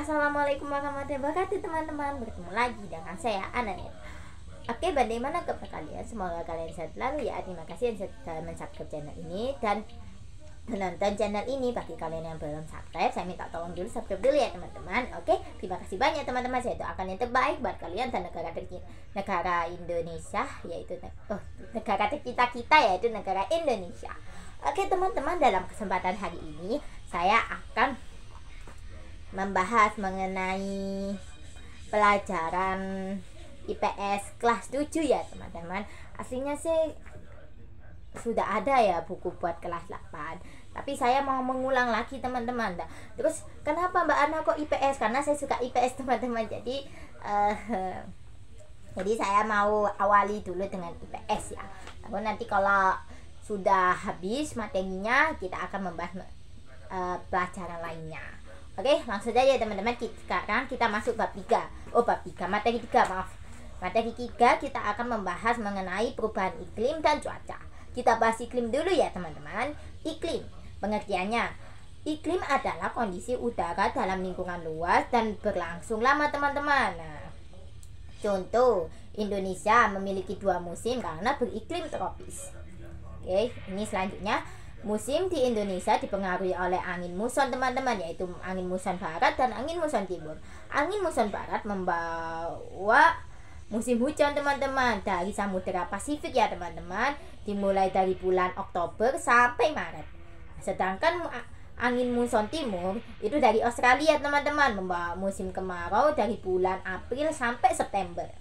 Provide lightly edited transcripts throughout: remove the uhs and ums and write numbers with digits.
Assalamualaikum warahmatullahi wabarakatuh teman-teman. Bertemu lagi dengan saya Ananet. Oke, bagaimana kabar kalian? Semoga kalian sehat selalu ya. Terima kasih yang sudah men-subscribe channel ini dan menonton channel ini. Bagi kalian yang belum subscribe, saya minta tolong dulu subscribe dulu ya teman-teman. Oke, terima kasih banyak teman-teman. Saya doakan yang terbaik buat kalian dan negara Indonesia, yaitu negara tercinta kita, yaitu negara Indonesia. Oke teman-teman, dalam kesempatan hari ini saya akan membahas mengenai pelajaran IPS kelas 7 ya teman-teman. Aslinya sih sudah ada ya buku buat kelas 8, tapi saya mau mengulang lagi teman-teman. Terus kenapa Mbak Ana kok IPS? Karena saya suka IPS teman-teman. Jadi saya mau awali dulu dengan IPS ya. Lalu nanti kalau sudah habis materinya, kita akan membahas pelajaran lainnya. Oke, langsung aja teman-teman. Sekarang kita masuk bab 3. Materi 3, maaf. Materi 3 kita akan membahas mengenai perubahan iklim dan cuaca. Kita bahas iklim dulu ya teman-teman. Iklim, pengertiannya, iklim adalah kondisi udara dalam lingkungan luas dan berlangsung lama teman-teman. Nah, contoh, Indonesia memiliki 2 musim karena beriklim tropis. Oke, ini selanjutnya. Musim di Indonesia dipengaruhi oleh angin muson teman-teman, yaitu angin muson barat dan angin muson timur. Angin muson barat membawa musim hujan teman-teman dari Samudra Pasifik ya teman-teman, dimulai dari bulan Oktober sampai Maret. Sedangkan angin muson timur itu dari Australia teman-teman, membawa musim kemarau dari bulan April sampai September.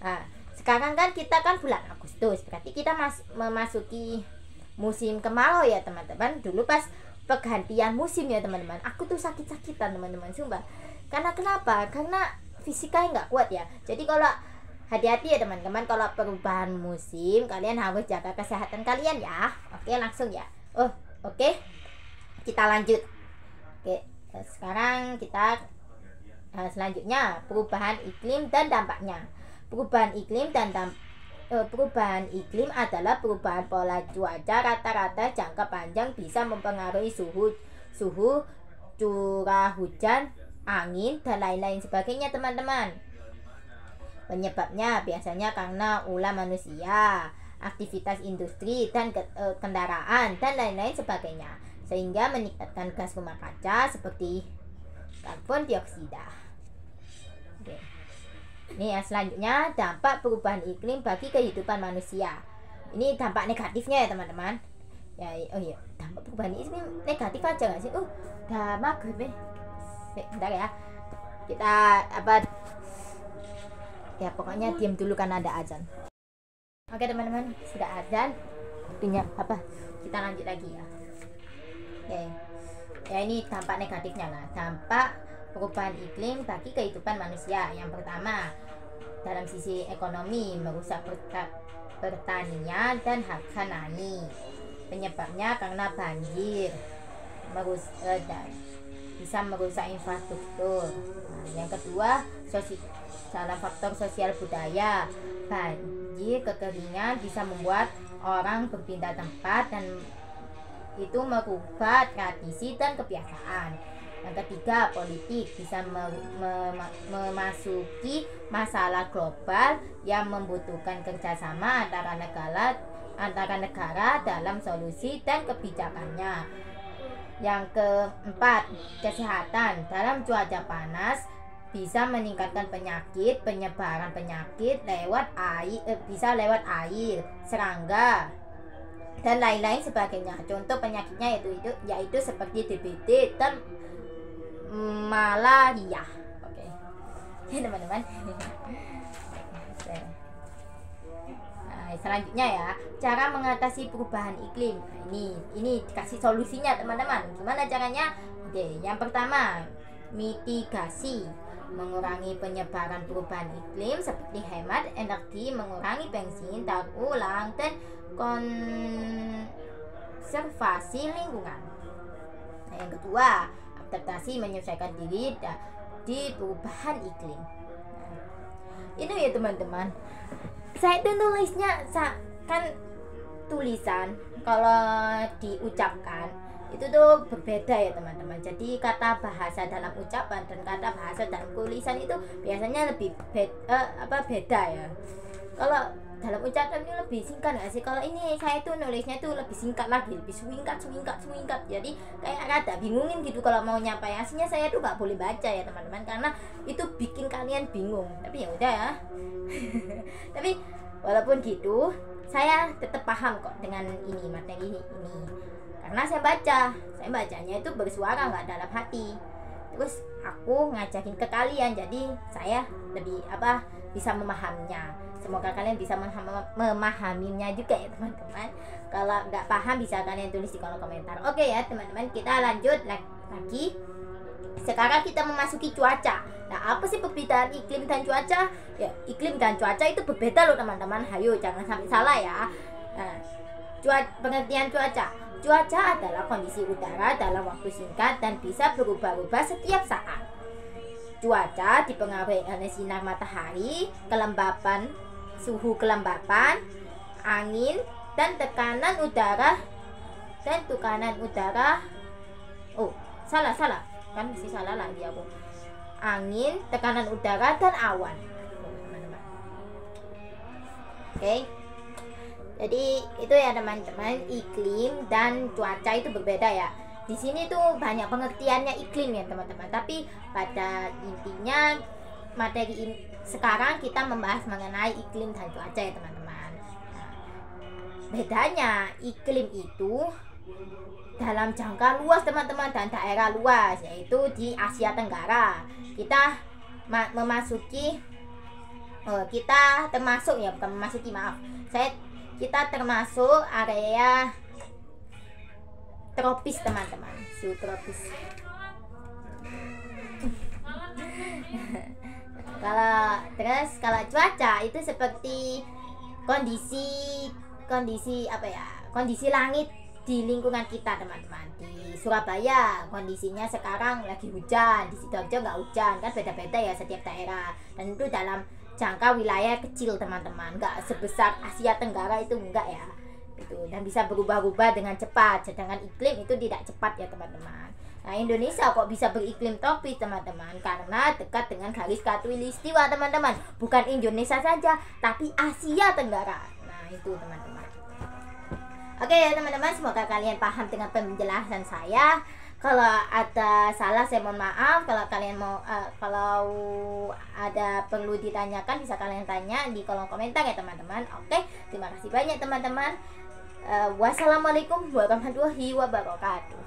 Nah, sekarang kan kita bulan Agustus, berarti kita memasuki musim kemarau ya teman-teman. Dulu pas pergantian musim ya teman-teman, aku tuh sakit-sakitan teman-teman, sumpah. Karena kenapa? Karena fisikanya nggak kuat ya. Jadi kalau hati-hati ya teman-teman, kalau perubahan musim kalian harus jaga kesehatan kalian ya. Oke, langsung ya. Oke, kita lanjut. Oke, sekarang kita selanjutnya perubahan iklim dan dampaknya. Perubahan iklim adalah perubahan pola cuaca rata-rata jangka panjang, bisa mempengaruhi suhu, curah hujan, angin, dan lain-lain sebagainya teman-teman. Penyebabnya biasanya karena ulah manusia, aktivitas industri dan kendaraan dan lain-lain sebagainya, sehingga meningkatkan gas rumah kaca seperti karbon dioksida. Oke. Ini yang selanjutnya, dampak perubahan iklim bagi kehidupan manusia. Ini dampak negatifnya ya teman-teman. Dampak perubahan iklim negatif aja nggak sih? Udah maghrib nih. Bentar ya. Kita ya pokoknya diam dulu karena ada azan. Oke teman-teman, sudah azan. Waktunya kita lanjut lagi ya. Oke. Ya, ini dampak negatifnya lah. Dampak perubahan iklim bagi kehidupan manusia. Yang pertama, dalam sisi ekonomi, merusak pertanian dan harga naik. Penyebabnya karena banjir, bisa merusak infrastruktur. Yang kedua, dalam faktor sosial budaya, banjir, kekeringan bisa membuat orang berpindah tempat dan itu merubah tradisi dan kebiasaan. Yang ketiga, politik, bisa memasuki masalah global yang membutuhkan kerjasama antara negara dalam solusi dan kebijakannya. Yang keempat, kesehatan. Dalam cuaca panas bisa meningkatkan penyebaran penyakit lewat air, serangga, dan lain-lain sebagainya. Contoh penyakitnya yaitu seperti DBD dan malaria. Oke. Ya teman-teman. Nah, selanjutnya ya, cara mengatasi perubahan iklim. Nah, ini dikasih solusinya teman-teman. Gimana caranya? Oke, yang pertama, mitigasi, mengurangi penyebaran perubahan iklim seperti hemat energi, mengurangi bensin, daur ulang, dan konservasi lingkungan. Nah, yang kedua, adaptasi, menyesuaikan diri di perubahan iklim. Nah, itu ya teman-teman. Saya itu nulisnya kan tulisan, kalau diucapkan itu tuh berbeda ya teman-teman. Jadi kata bahasa dalam ucapan dan kata bahasa dalam tulisan itu biasanya lebih beda ya. Kalau dalam ucapan itu lebih singkat nggak sih? Kalau ini saya tuh nulisnya tuh lebih singkat lagi, lebih singkat. Jadi kayak rada bingungin gitu kalau mau nyampai. Aslinya saya tuh nggak boleh baca ya teman-teman, karena itu bikin kalian bingung. Tapi ya udah ya. Tapi walaupun gitu, saya tetap paham kok dengan ini materi ini. Karena saya bacanya itu bersuara nggak dalam hati. Terus aku ngajakin ke kalian, jadi saya lebih bisa memahaminya. Semoga kalian bisa memahaminya juga ya teman-teman. Kalau nggak paham bisa kalian tulis di kolom komentar. Oke ya teman-teman, kita lanjut lagi. Sekarang kita memasuki cuaca. Nah, apa sih perbedaan iklim dan cuaca? Ya, iklim dan cuaca itu berbeda loh teman-teman. Hayo jangan sampai salah ya. Nah, pengertian cuaca. Cuaca adalah kondisi udara dalam waktu singkat dan bisa berubah-ubah setiap saat. Cuaca dipengaruhi oleh sinar matahari, suhu kelembapan, angin, dan tekanan udara. Oh, salah. Kan mesti salah lagi aku. Angin, tekanan udara, dan awan. Teman-teman. Oke. Jadi itu ya teman-teman, iklim dan cuaca itu berbeda ya. Di sini tuh banyak pengertiannya iklim ya teman-teman. Tapi pada intinya materi ini sekarang kita membahas mengenai iklim dan cuaca ya teman-teman. Nah, bedanya iklim itu dalam jangka luas teman-teman dan daerah luas, yaitu di Asia Tenggara. Kita termasuk area tropis teman-teman, subtropis. Kalau cuaca itu seperti kondisi langit di lingkungan kita teman-teman. Di Surabaya kondisinya sekarang lagi hujan, di Sidoarjo nggak hujan, kan beda-beda ya setiap daerah, dan itu dalam jangka wilayah kecil teman-teman, nggak sebesar Asia Tenggara itu enggak ya itu, dan bisa berubah-ubah dengan cepat. Sedangkan iklim itu tidak cepat ya teman-teman. Nah, Indonesia kok bisa beriklim tropis teman-teman? Karena dekat dengan garis khatulistiwa teman-teman. Bukan Indonesia saja, tapi Asia Tenggara. Nah, itu teman-teman. Oke ya teman-teman, semoga kalian paham dengan penjelasan saya. Kalau ada salah saya mohon maaf. Kalau kalian kalau ada perlu ditanyakan bisa kalian tanya di kolom komentar ya teman-teman. Oke, terima kasih banyak teman-teman. Wassalamualaikum warahmatullahi wabarakatuh.